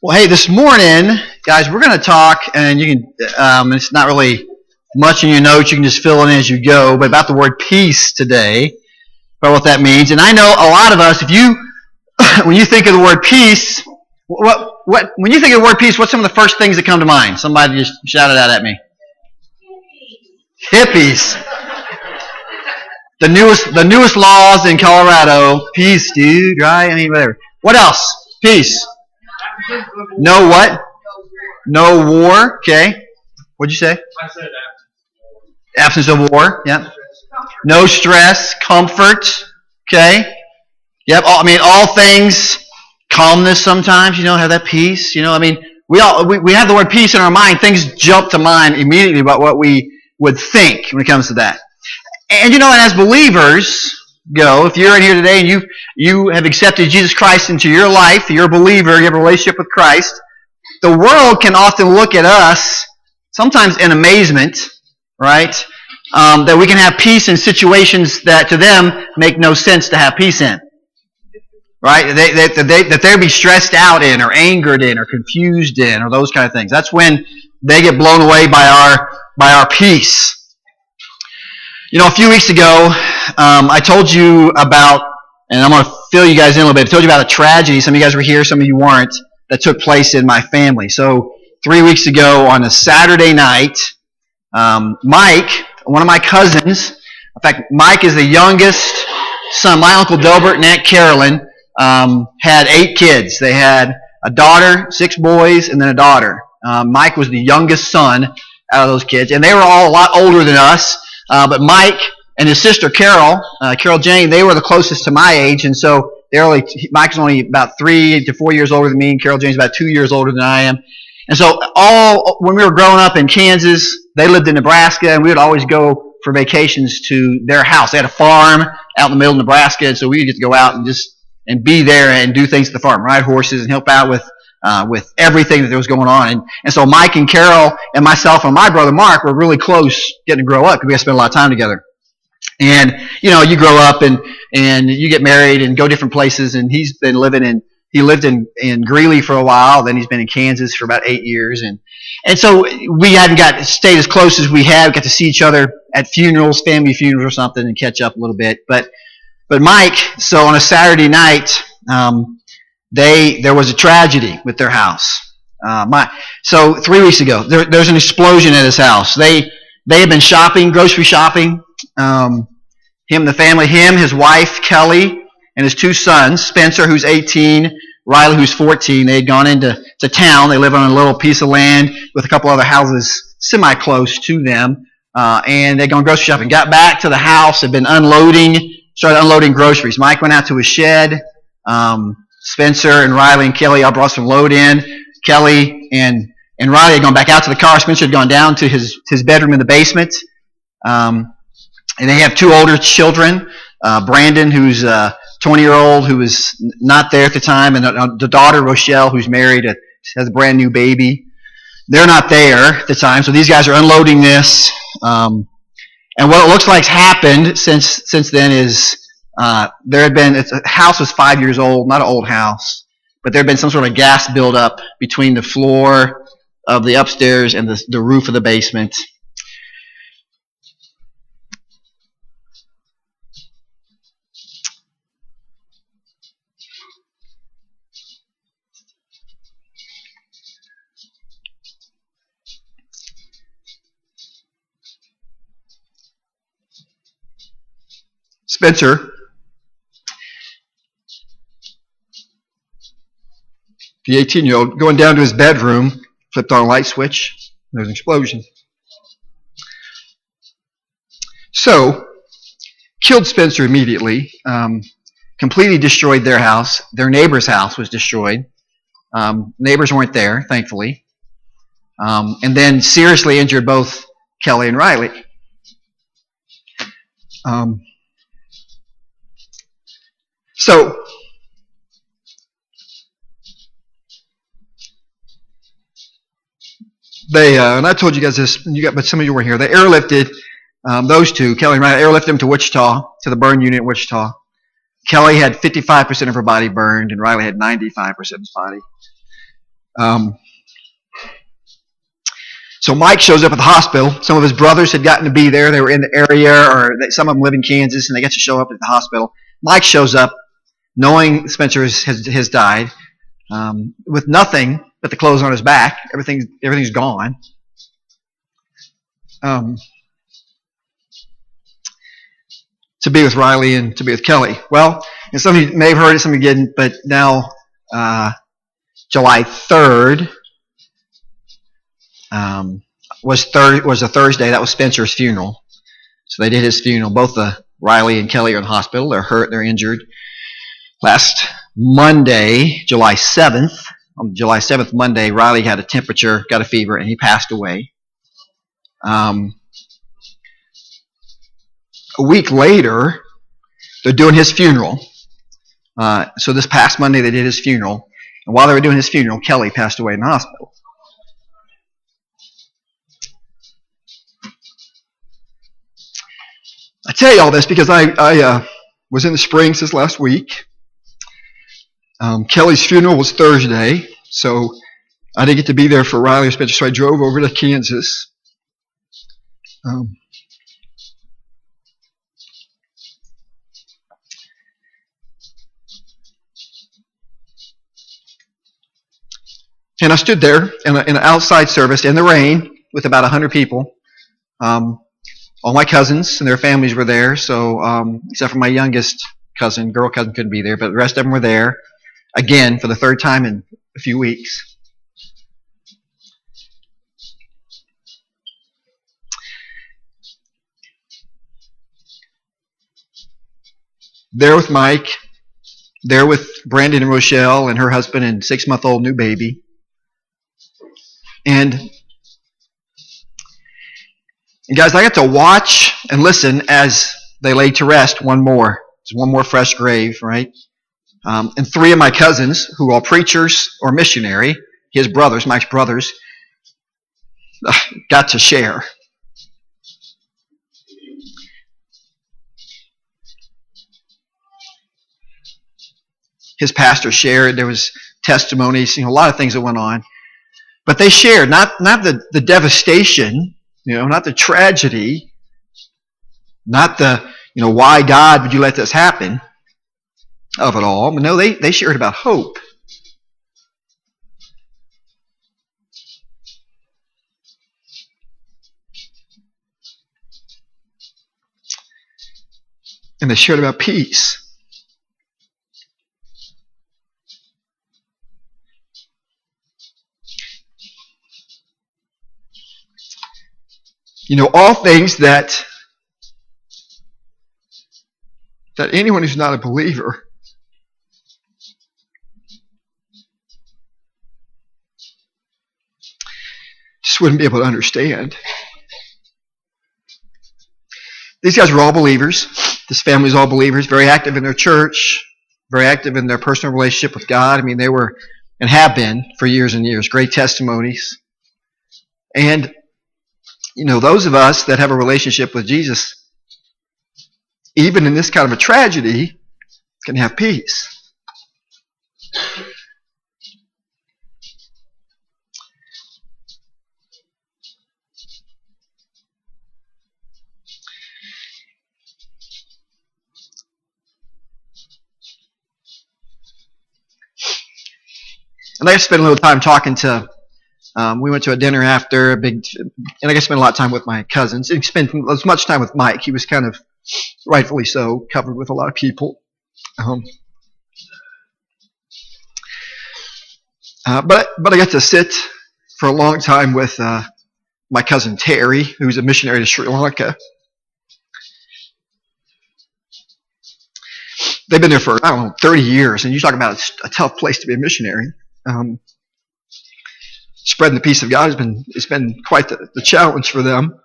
Well, hey, this morning, guys, we're going to talk, and you can, it's not really much in your notes. You can just fill it in as you go, but about the word peace today, about what that means. And I know a lot of us, when you think of the word peace, when you think of the word peace, what's some of the first things that come to mind? Somebody just shouted out at me. Hippies. The newest laws in Colorado. Peace, dude, right? I mean, whatever. What else? Peace. No what? No war. Okay. What'd you say? I said absence of war. Yeah. No stress. Comfort. Okay. Yep. All things. Calmness sometimes. Have that peace. We have the word peace in our mind. Things jump to mind immediately about what we would think when it comes to that. And and as believers if you're in here today and you have accepted Jesus Christ into your life, you're a believer, you have a relationship with Christ, the world can often look at us, sometimes in amazement, right? That we can have peace in situations that to them make no sense to have peace in. Right? That they'd be stressed out in or angered in or confused in or those kind of things. That's when they get blown away by our peace. A few weeks ago, I told you about, and I'm going to fill you guys in a little bit, I told you about a tragedy, some of you guys were here, some of you weren't, that took place in my family. So 3 weeks ago on a Saturday night, Mike, one of my cousins, in fact, Mike is the youngest son. My Uncle Delbert and Aunt Carolyn had 8 kids. They had a daughter, 6 boys, and then a daughter. Mike was the youngest son out of those kids, and they were all a lot older than us. But Mike and his sister Carol Jane, they were the closest to my age, and so Mike's only about 3 to 4 years older than me, and Carol Jane's about 2 years older than I am. And so when we were growing up in Kansas, they lived in Nebraska, and we would always go for vacations to their house. They had a farm out in the middle of Nebraska, and so we would get to go out and be there and do things at the farm, ride horses and help out with everything that was going on. And so Mike and Carol and myself and my brother Mark were really close getting to grow up because we had to spend a lot of time together. And, you grow up and you get married and go different places, and he lived in Greeley for a while, then he's been in Kansas for about 8 years. And so we hadn't stayed as close as we got to see each other at funerals, family funerals or something, and catch up a little bit. But Mike, so on a Saturday night, there was a tragedy with their house. So 3 weeks ago, there's an explosion at his house. They had been shopping, grocery shopping. His wife Kelly, and his 2 sons, Spencer, who's 18, Riley, who's 14. They had gone into town. They live on a little piece of land with a couple other houses semi-close to them, and they'd gone grocery shopping. Got back to the house, had been started unloading groceries. Mike went out to his shed. Spencer and Riley and Kelly all brought some load in. Kelly and Riley had gone back out to the car. Spencer had gone down to his bedroom in the basement. And they have 2 older children. Brandon, who's a 20-year-old who was not there at the time, and the daughter, Rochelle, who's married, has a brand new baby. They're not there at the time, so these guys are unloading this. And what it looks like's happened since then is the house was 5 years old, not an old house, but there had been some sort of gas buildup between the floor of the upstairs and the roof of the basement. Spencer, the 18-year-old, going down to his bedroom, flipped on a light switch, there's an explosion. So, killed Spencer immediately, completely destroyed their house. Their neighbor's house was destroyed. Neighbors weren't there, thankfully. And then seriously injured both Kelly and Riley. So, they, and I told you guys this, but some of you weren't here. They airlifted Those two, Kelly and Riley, they were lifted him to Wichita, to the burn unit in Wichita. Kelly had 55% of her body burned, and Riley had 95% of his body. So Mike shows up at the hospital. Some of his brothers had gotten to be there. They were in the area, or some of them live in Kansas, and they get to show up at the hospital. Mike shows up knowing Spencer has died, with nothing but the clothes on his back. Everything's gone. To be with Riley and to be with Kelly. Well, and some of you may have heard it, some of you didn't, but now July 3rd was a Thursday. That was Spencer's funeral. So they did his funeral. Both Riley and Kelly are in the hospital. They're hurt. They're injured. Last Monday, July 7th, on July 7th, Monday, Riley had a temperature, got a fever, and he passed away. A week later, they're doing his funeral. So this past Monday, they did his funeral. And while they were doing his funeral, Kelly passed away in the hospital. I tell you all this because I was in the Springs this last week. Kelly's funeral was Thursday, so I didn't get to be there for Riley or Spencer, so I drove over to Kansas. And I stood there in an outside service in the rain with about 100 people. All my cousins and their families were there, so except for my youngest cousin, girl cousin couldn't be there, but the rest of them were there, again, for the third time in a few weeks. There with Mike, there with Brandon and Rochelle and her husband and 6-month-old new baby. And guys, I got to watch and listen as they laid to rest one more. It's one more fresh grave, right? And 3 of my cousins, who are preachers or missionary, his brothers, Mike's brothers, got to share. His pastor shared. There was testimonies, a lot of things that went on. But they shared, not the devastation, not the tragedy, not the, why God would you let this happen of it all. But no, they shared about hope. And they shared about peace. All things that anyone who's not a believer just wouldn't be able to understand. These guys were all believers. This family is all believers, very active in their church, very active in their personal relationship with God. They were and have been for years and years. Great testimonies. And those of us that have a relationship with Jesus, even in this kind of a tragedy, can have peace. And I spent a little time talking to we went to a dinner after and I got to spend a lot of time with my cousins. And spent as much time with Mike. He was kind of, rightfully so, covered with a lot of people. But I got to sit for a long time with my cousin Terry, who's a missionary to Sri Lanka. They've been there for, 30 years. And you talk about a tough place to be a missionary. Spreading the peace of God has been quite the challenge for them.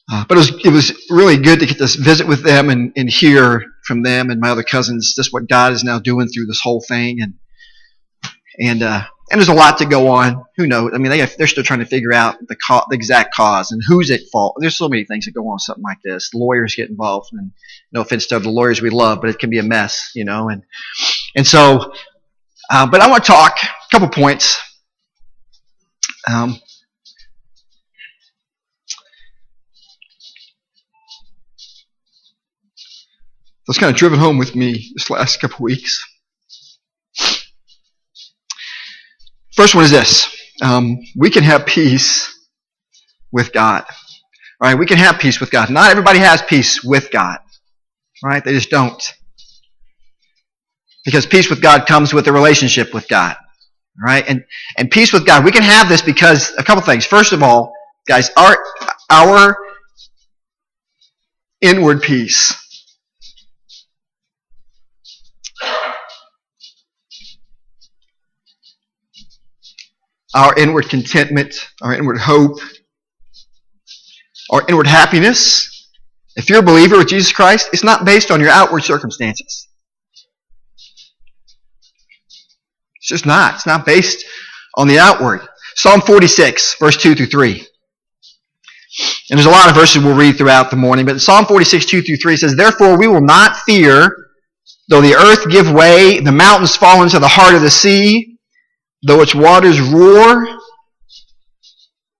But it was really good to get to visit with them and hear from them and my other cousins just what God is now doing through this whole thing. And And there's a lot to go on. Who knows? I mean, they're still trying to figure out the exact cause and who's at fault. There's so many things that go on with something like this. Lawyers get involved, and no offense to the lawyers we love, but it can be a mess, And so, but I want to talk a couple points. That's kind of driven home with me this last couple weeks. First one is this. We can have peace with God. All right, we can have peace with God. Not everybody has peace with God. All right, they just don't. Because peace with God comes with a relationship with God. All right, and peace with God, we can have this because a couple things. First of all, guys, our inward peace. Our inward contentment, our inward hope, our inward happiness. If you're a believer with Jesus Christ, it's not based on your outward circumstances. It's just not. It's not based on the outward. Psalm 46, verse 2 through 3. And there's a lot of verses we'll read throughout the morning, but Psalm 46, 2 through 3 says, "Therefore we will not fear, though the earth give way, the mountains fall into the heart of the sea, though its waters roar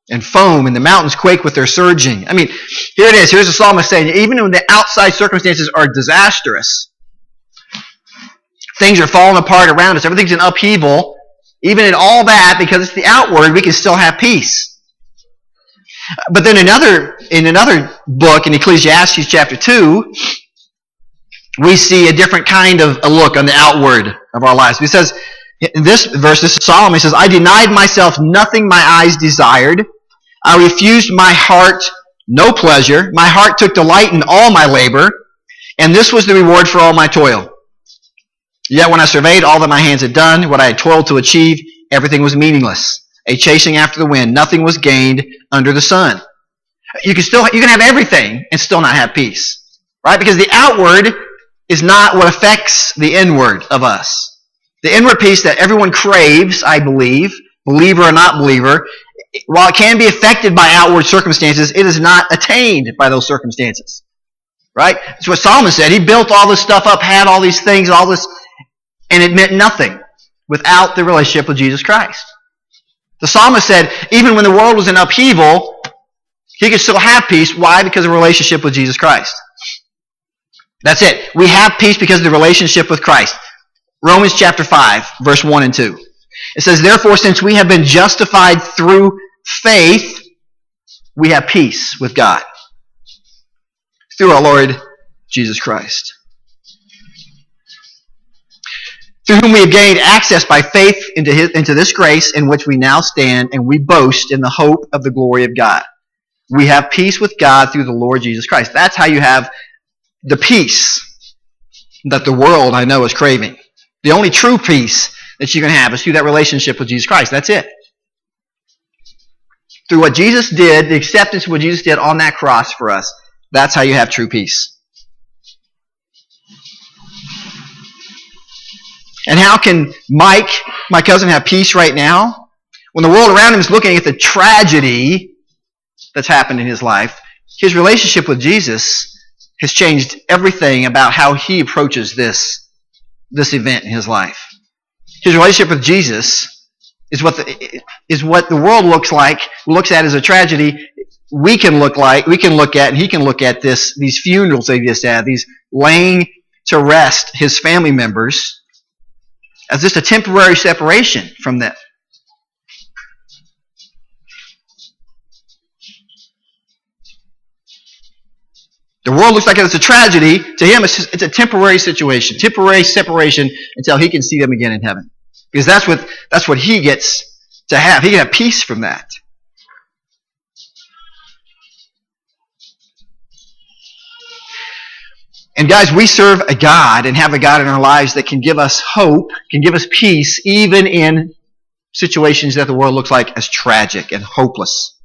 and foam, and the mountains quake with their surging." I mean, here it is. Here's the psalmist saying, even when the outside circumstances are disastrous, things are falling apart around us, everything's in upheaval, even in all that, because it's the outward, we can still have peace. But then in another book, in Ecclesiastes chapter 2, we see a different kind of a look on the outward of our lives. It says, in this verse, this is Solomon, he says, "I denied myself nothing my eyes desired. I refused my heart no pleasure. My heart took delight in all my labor, and this was the reward for all my toil. Yet when I surveyed all that my hands had done, what I had toiled to achieve, everything was meaningless, a chasing after the wind. Nothing was gained under the sun." You can have everything and still not have peace, right? Because the outward is not what affects the inward of us. The inward peace that everyone craves, I believe, believer or not believer, while it can be affected by outward circumstances, it is not attained by those circumstances. Right? That's what Solomon said. He built all this stuff up, had all these things, all this, and it meant nothing without the relationship with Jesus Christ. The psalmist said, even when the world was in upheaval, he could still have peace. Why? Because of the relationship with Jesus Christ. That's it. We have peace because of the relationship with Christ. Romans chapter 5, verse 1 and 2. It says, "Therefore, since we have been justified through faith, we have peace with God through our Lord Jesus Christ, through whom we have gained access by faith into this grace in which we now stand, and we boast in the hope of the glory of God." We have peace with God through the Lord Jesus Christ. That's how you have the peace that the world, I know, is craving. The only true peace that you can have is through that relationship with Jesus Christ. That's it. Through what Jesus did, the acceptance of what Jesus did on that cross for us, that's how you have true peace. And how can Mike, my cousin, have peace right now? When the world around him is looking at the tragedy that's happened in his life, his relationship with Jesus has changed everything about how he approaches this event in his life. His relationship with Jesus is what the world looks at as a tragedy. We can look at, and he can look at these funerals they just had, these laying to rest his family members, as just a temporary separation from them. The world looks like it's a tragedy. To him, it's a temporary situation, temporary separation until he can see them again in heaven. Because that's what he gets to have. He can have peace from that. And guys, we serve a God and have a God in our lives that can give us hope, can give us peace, even in situations that the world looks like as tragic and hopeless.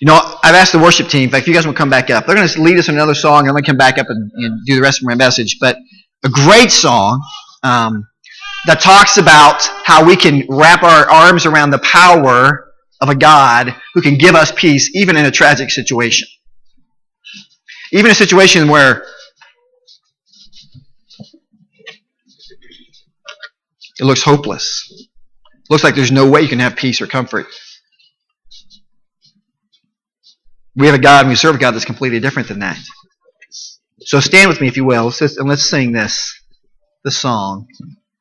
You know, I've asked the worship team, in fact, if you guys will come back up, they're going to lead us in another song, and I'm going to come back up and do the rest of my message. But a great song that talks about how we can wrap our arms around the power of a God who can give us peace even in a tragic situation. Even a situation where it looks hopeless. It looks like there's no way you can have peace or comfort. We have a God and we serve a God that's completely different than that. So stand with me, if you will, and let's sing this song,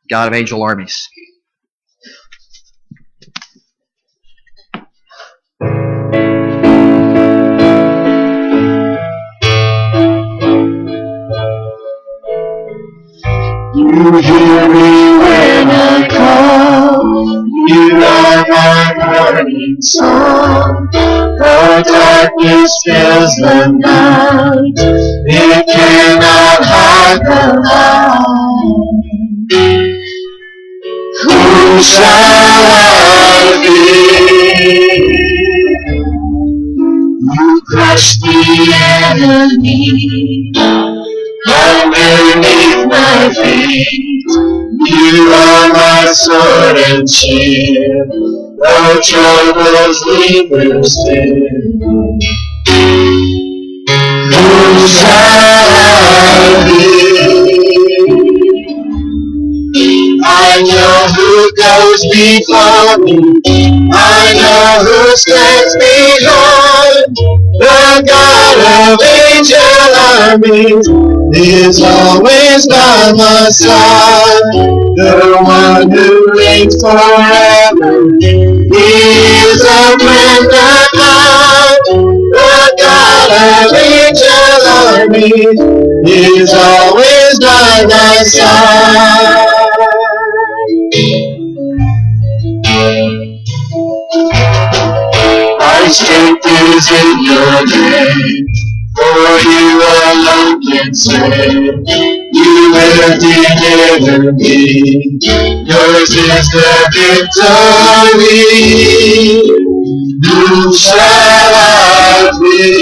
God of Angel Armies. You hear me when I call, you are my morning song. Though darkness fills the night, it cannot hide the light. Who shall I fear? You crush the enemy underneath my feet. You are my sword and shield, though troubles linger still. Who shall I be? I know who goes before me. I know who stands behind. The God of angel armies is always by my side. The one who reigns forever, he is a friend of mine. The God of angel armies is always by my side. My strength is in your name, for you alone can save. You will deliver me, yours is the victory. Who shall I fear?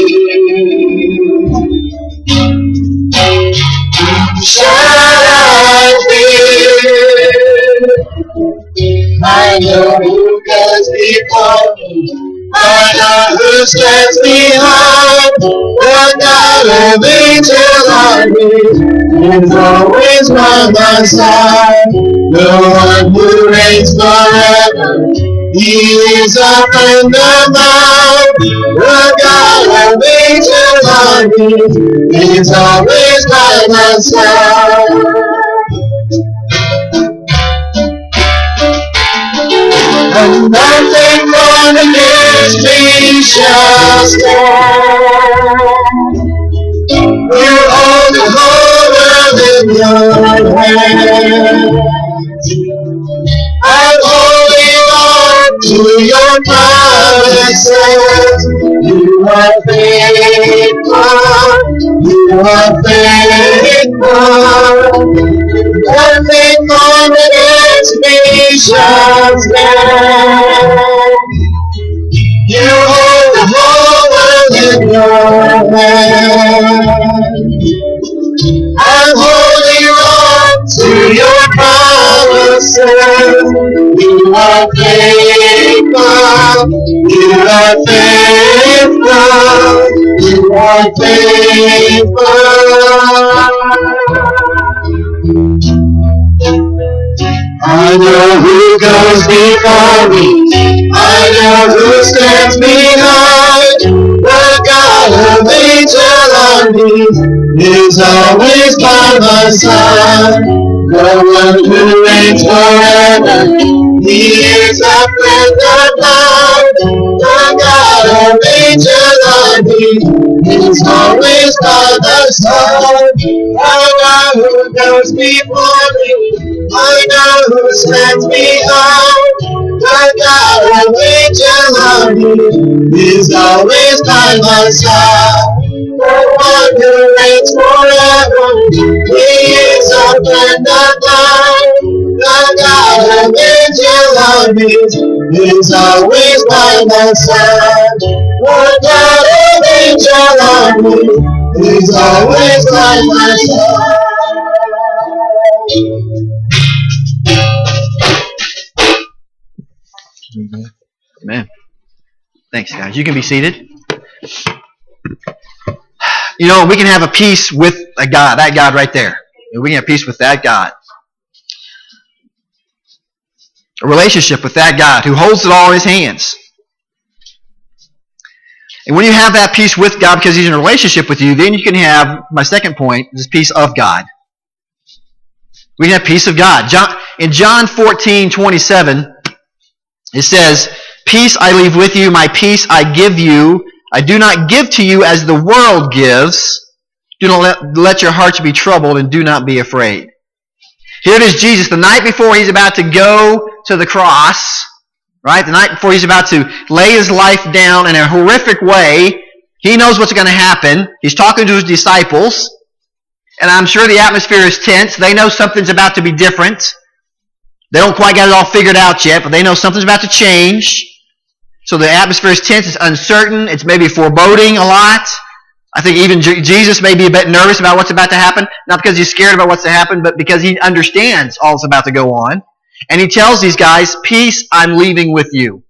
Who shall I fear? I know who goes before me. I know who stands behind. The God of angel armies is always by my side. The one who reigns forever, he is a friend of mine. The God of angel armies is always by my side. And nothing more against me shall stand. You hold the whole world in your hands. I'm holding on to your promises. You are faithful. You are faithful. Nothing more against me shall stand. You hold the whole world in your hand. I'm holding on to your promises. You are faithful. You are faithful. You are faithful. I know who goes before me. I know who stands behind. The God of angel armies is always by my side. The one who reigns forever, he is a friend of mine. The God of angel armies is always by my side. I know who goes before me. I know who stands behind. The God of angel armies is always by my side. The one who reigns forever, he is a friend of mine. The God of angel armies is always by my side. The God of angel armies is always by my side. Amen. Thanks, guys. You can be seated. You know, we can have a peace with a God, that God right there. We can have peace with that God. A relationship with that God who holds it all in His hands. And when you have that peace with God because He's in a relationship with you, then you can have, my second point, this peace of God. We can have peace of God. In John 14:27, it says, "Peace I leave with you, my peace I give you. I do not give to you as the world gives. Do not let your hearts be troubled, and do not be afraid." Here it is, Jesus, the night before He's about to go to the cross, right? The night before He's about to lay His life down in a horrific way. He knows what's going to happen. He's talking to His disciples. And I'm sure the atmosphere is tense. They know something's about to be different. They don't quite get it all figured out yet, but they know something's about to change. So the atmosphere is tense. It's uncertain. It's maybe foreboding a lot. I think even Jesus may be a bit nervous about what's about to happen. Not because He's scared about what's to happen, but because He understands all that's about to go on. And He tells these guys, "Peace I'm leaving with you.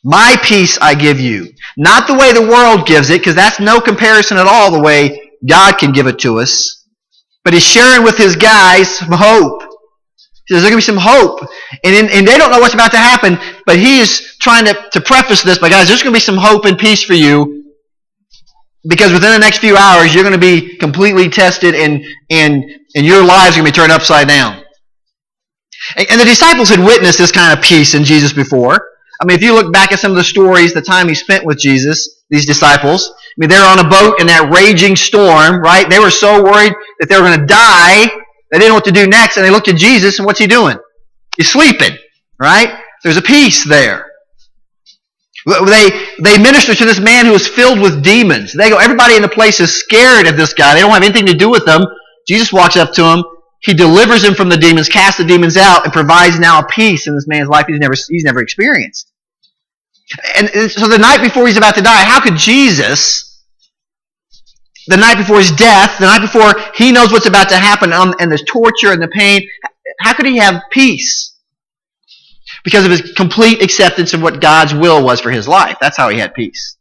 My peace I give you." Not the way the world gives it, because that's no comparison at all the way God can give it to us. But He's sharing with His guys some hope. He says, there's going to be some hope. And they don't know what's about to happen, but He is trying to preface this by, guys, there's going to be some hope and peace for you, because within the next few hours, you're going to be completely tested, and your lives are going to be turned upside down. And the disciples had witnessed this kind of peace in Jesus before. I mean, if you look back at some of the stories, the time He spent with Jesus, these disciples, I mean, they were on a boat in that raging storm, right? They were so worried that they were going to die, they didn't know what to do next, and they looked at Jesus, and what's He doing? He's sleeping, right? There's a peace there. They minister to this man who is filled with demons. They go, everybody in the place is scared of this guy. They don't have anything to do with them. Jesus walks up to him. He delivers him from the demons, casts the demons out, and provides now a peace in this man's life he's never experienced. And so the night before He's about to die, how could Jesus, the night before His death, the night before He knows what's about to happen, and the torture and the pain, how could He have peace? Because of His complete acceptance of what God's will was for His life. That's how He had peace.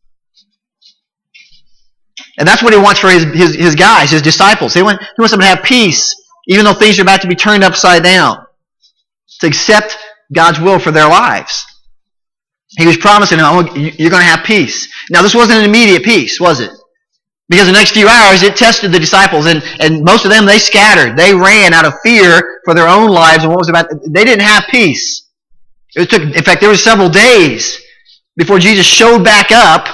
And that's what He wants for His guys, His disciples. He wants them to have peace, even though things are about to be turned upside down. To accept God's will for their lives. He was promising them, you're going to have peace. Now, this wasn't an immediate peace, was it? Because the next few hours, it tested the disciples, and most of them, they scattered. They ran out of fear for their own lives and what was about. They didn't have peace. In fact, there were several days before Jesus showed back up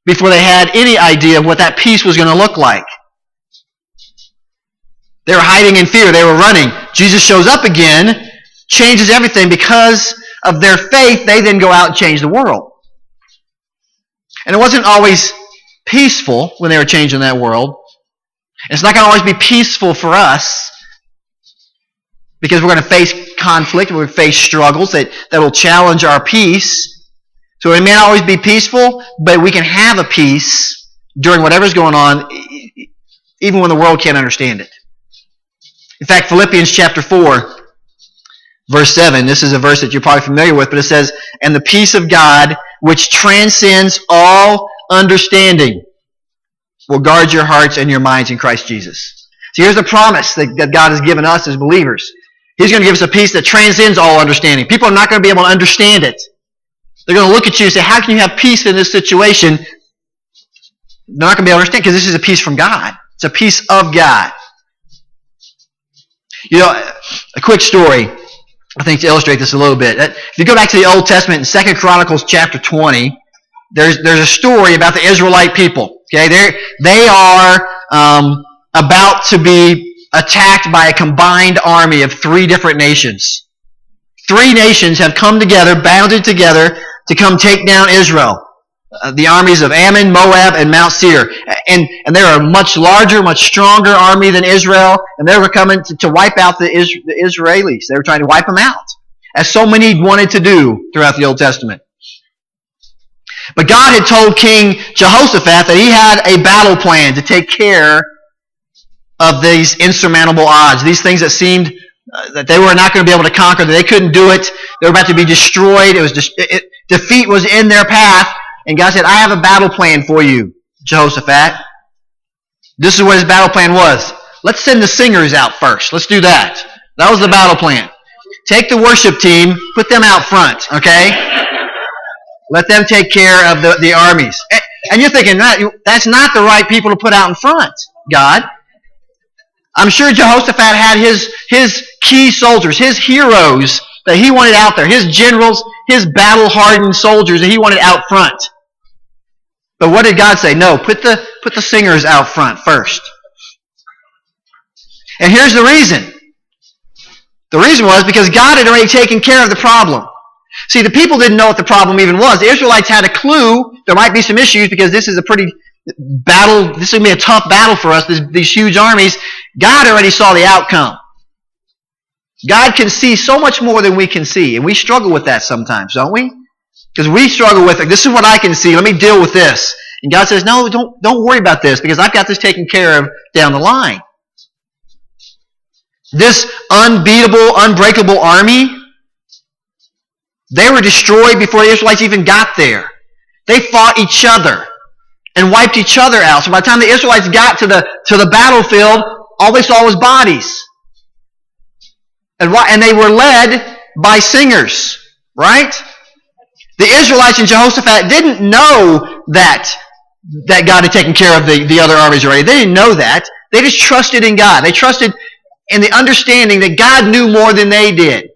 before they had any idea of what that peace was going to look like. They were hiding in fear. They were running. Jesus shows up again, changes everything. Because of their faith, they then go out and change the world. And it wasn't always peaceful when they were changing that world. And it's not going to always be peaceful for us, because we're going to face conflict, we're going to face struggles that will challenge our peace. So it may not always be peaceful, but we can have a peace during whatever's going on, even when the world can't understand it. In fact, Philippians chapter 4, verse 7, this is a verse that you're probably familiar with, but it says, "And the peace of God, which transcends all understanding, will guard your hearts and your minds in Christ Jesus." So here's the promise that God has given us as believers. He's going to give us a peace that transcends all understanding. People are not going to be able to understand it. They're going to look at you and say, how can you have peace in this situation? They're not going to be able to understand, because this is a peace from God. It's a peace of God. You know, a quick story, I think, to illustrate this a little bit. If you go back to the Old Testament in 2 Chronicles chapter 20, there's a story about the Israelite people. Okay, they are about to be attacked by a combined army of 3 different nations. 3 nations have come together, bounded together, to come take down Israel. The armies of Ammon, Moab, and Mount Seir. And they're a much larger, much stronger army than Israel, and they were coming to wipe out the Israelis. They were trying to wipe them out, as so many wanted to do throughout the Old Testament. But God had told King Jehoshaphat that he had a battle plan to take care of these insurmountable odds, these things that seemed that they were not going to be able to conquer, that they couldn't do it. They were about to be destroyed. Defeat was in their path. And God said, I have a battle plan for you, Jehoshaphat. This is what his battle plan was. Let's send the singers out first. Let's do that. That was the battle plan. Take the worship team, put them out front, okay? Let them take care of the armies. And you're thinking, that's not the right people to put out in front, God. I'm sure Jehoshaphat had his key soldiers, his heroes that he wanted out there, his generals, his battle-hardened soldiers that he wanted out front. But what did God say? No, put the singers out front first. And here's the reason. The reason was because God had already taken care of the problem. See, the people didn't know what the problem even was. The Israelites had a clue there might be some issues because this is a pretty battle. This is going to be a tough battle for us, these huge armies. God already saw the outcome. God can see so much more than we can see. And we struggle with that sometimes, don't we? Because we struggle with, this is what I can see. Let me deal with this. And God says, no, don't worry about this because I've got this taken care of down the line. This unbeatable, unbreakable army, they were destroyed before the Israelites even got there. They fought each other and wiped each other out. So by the time the Israelites got to the battlefield, all they saw was bodies. And they were led by singers, right? The Israelites and Jehoshaphat didn't know that God had taken care of the other armies already. They didn't know that. They just trusted in God. They trusted in the understanding that God knew more than they did.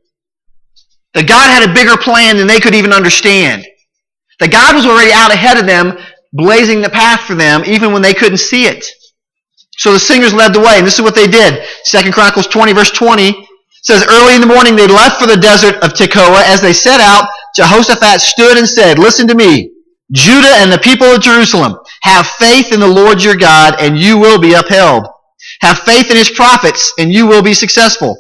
That God had a bigger plan than they could even understand. That God was already out ahead of them, blazing the path for them, even when they couldn't see it. So the singers led the way, and this is what they did. 2 Chronicles 20, verse 20 says, early in the morning they left for the desert of Tekoa. As they set out, Jehoshaphat stood and said, listen to me, Judah and the people of Jerusalem, have faith in the Lord your God, and you will be upheld. Have faith in his prophets, and you will be successful.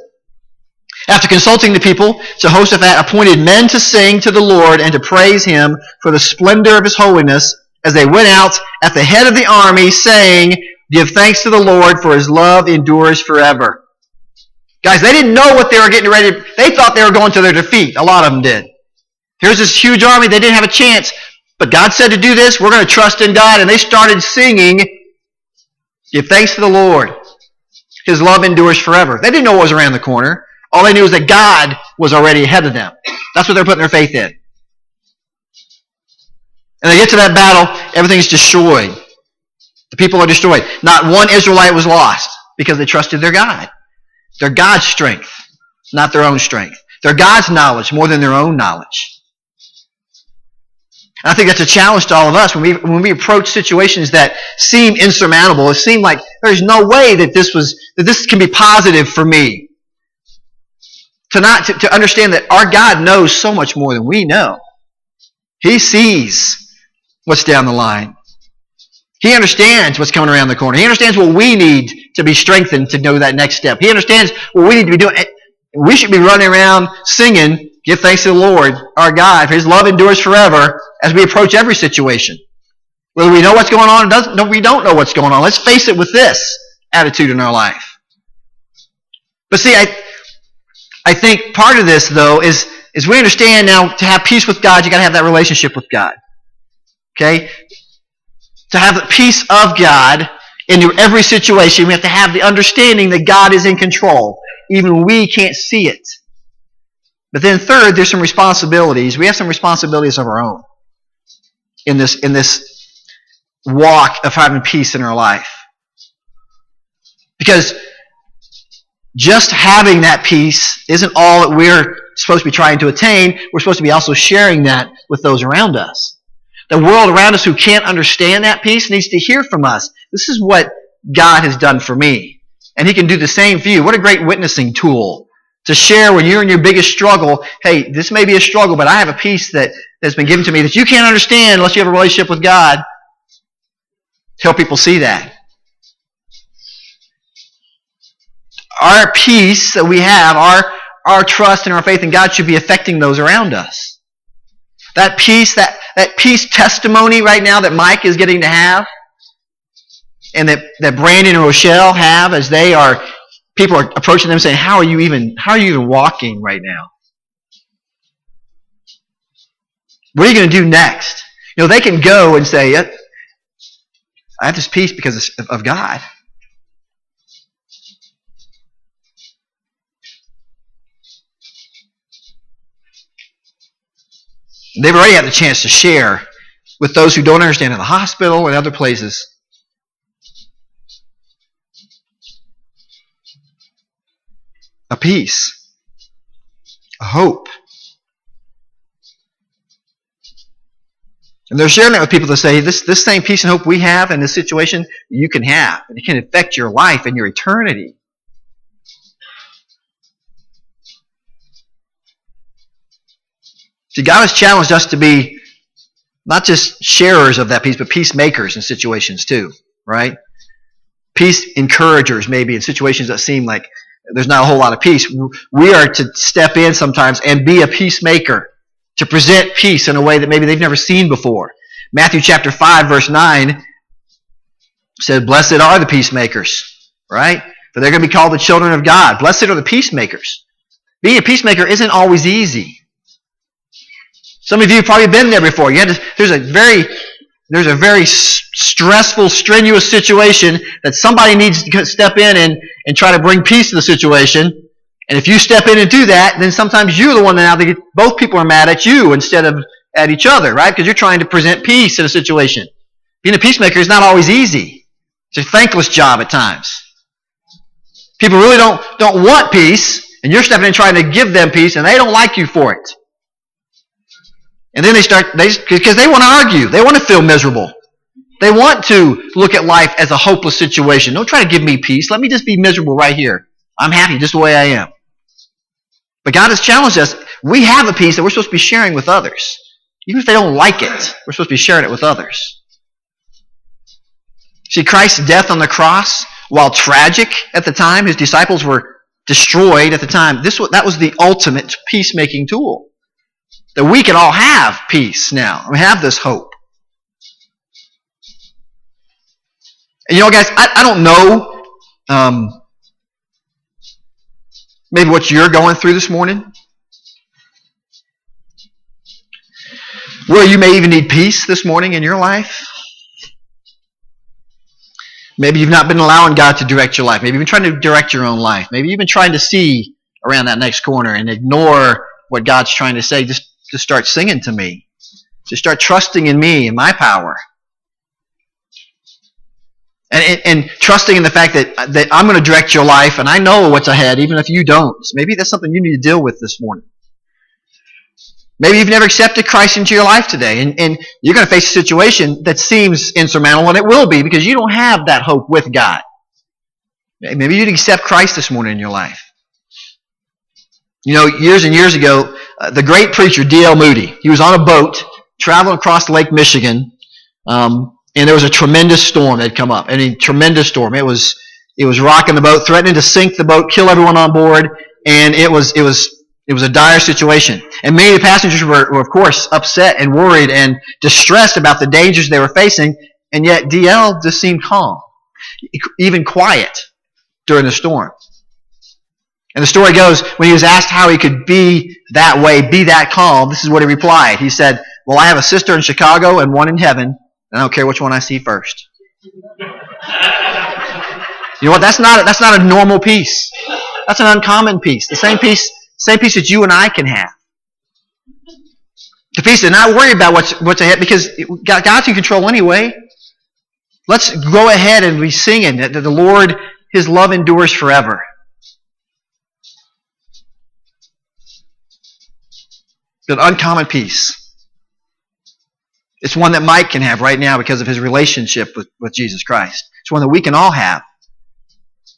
After consulting the people, Jehoshaphat appointed men to sing to the Lord and to praise him for the splendor of his holiness as they went out at the head of the army, saying, give thanks to the Lord, for his love endures forever. Guys, they didn't know what they were getting ready. They thought they were going to their defeat. A lot of them did. Here's this huge army. They didn't have a chance. But God said to do this. We're going to trust in God. And they started singing, give thanks to the Lord. His love endures forever. They didn't know what was around the corner. All they knew was that God was already ahead of them. That's what they're putting their faith in. And they get to that battle, everything's destroyed. The people are destroyed. Not one Israelite was lost because they trusted their God. Their God's strength, not their own strength. Their God's knowledge more than their own knowledge. And I think that's a challenge to all of us when we approach situations that seem insurmountable. It seems like there's no way that this can be positive for me. To understand that our God knows so much more than we know. He sees what's down the line. He understands what's coming around the corner. He understands what we need to be strengthened to know that next step. He understands what we need to be doing. We should be running around singing, give thanks to the Lord, our God, for his love endures forever as we approach every situation. Whether we know what's going on or we don't know what's going on. Let's face it with this attitude in our life. But see, I think part of this, though, is we understand now to have peace with God, you've got to have that relationship with God. Okay? To have the peace of God in every situation, we have to have the understanding that God is in control, even when we can't see it. But then third, there's some responsibilities. We have some responsibilities of our own in this walk of having peace in our life. Because just having that peace isn't all that we're supposed to be trying to attain. We're supposed to be also sharing that with those around us. The world around us who can't understand that peace needs to hear from us. This is what God has done for me. And he can do the same for you. What a great witnessing tool to share when you're in your biggest struggle. Hey, this may be a struggle, but I have a peace that's been given to me that you can't understand unless you have a relationship with God. Help people see that. Our peace that we have, our trust and our faith in God should be affecting those around us. That peace testimony right now that Mike is getting to have, and that Brandon and Rochelle have as they are people are approaching them saying, how are you even walking right now? What are you going to do next? They can go and say, I have this peace because of God. They've already had the chance to share with those who don't understand in the hospital and other places. A peace. A hope. And they're sharing it with people to say, this same peace and hope we have in this situation, you can have. And it can affect your life and your eternity. See, God has challenged us to be not just sharers of that peace, but peacemakers in situations too, right? Peace encouragers maybe in situations that seem like there's not a whole lot of peace. We are to step in sometimes and be a peacemaker, to present peace in a way that maybe they've never seen before. Matthew chapter 5, verse 9 said, blessed are the peacemakers, right? For they're going to be called the children of God. Blessed are the peacemakers. Being a peacemaker isn't always easy. Some of you have probably been there before. There's a very stressful, strenuous situation that somebody needs to step in and try to bring peace to the situation. And if you step in and do that, then sometimes you're the one that both people are mad at you instead of at each other, right? Because you're trying to present peace in a situation. Being a peacemaker is not always easy. It's a thankless job at times. People really don't want peace, and you're stepping in trying to give them peace, and they don't like you for it. And then because they want to argue. They want to feel miserable. They want to look at life as a hopeless situation. Don't try to give me peace. Let me just be miserable right here. I'm happy just the way I am. But God has challenged us. We have a peace that we're supposed to be sharing with others. Even if they don't like it, we're supposed to be sharing it with others. See, Christ's death on the cross, while tragic at the time, his disciples were destroyed at the time. That was the ultimate peacemaking tool. That we can all have peace now. We have this hope. And guys, I don't know maybe what you're going through this morning. Where you may even need peace this morning in your life. Maybe you've not been allowing God to direct your life. Maybe you've been trying to direct your own life. Maybe you've been trying to see around that next corner and ignore what God's trying to say. Just start singing to me. Just start trusting in me and my power. And trusting in the fact that I'm going to direct your life and I know what's ahead even if you don't. So maybe that's something you need to deal with this morning. Maybe you've never accepted Christ into your life today and you're going to face a situation that seems insurmountable, and it will be because you don't have that hope with God. Maybe you need to accept Christ this morning in your life. Years and years ago, the great preacher D.L. Moody, he was on a boat traveling across Lake Michigan, and there was a tremendous storm that had come up. A tremendous storm. It was rocking the boat, threatening to sink the boat, kill everyone on board, and it was a dire situation. And many of the passengers were of course, upset and worried and distressed about the dangers they were facing, and yet D.L. just seemed calm, even quiet during the storm. And the story goes, when he was asked how he could be that way, be that calm, this is what he replied. He said, well, I have a sister in Chicago and one in heaven, and I don't care which one I see first. You know what? That's not a normal peace. That's an uncommon peace. The same peace that you and I can have. The peace to not worry about what's ahead because God's in control anyway. Let's go ahead and be singing that the Lord, His love endures forever. An uncommon peace. It's one that Mike can have right now because of his relationship with Jesus Christ. It's one that we can all have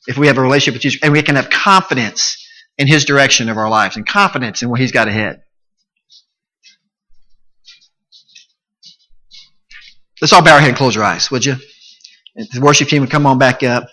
if we have a relationship with Jesus. And we can have confidence in His direction of our lives and confidence in what He's got ahead. Let's all bow our head and close our eyes, would you? And the worship team would come on back up.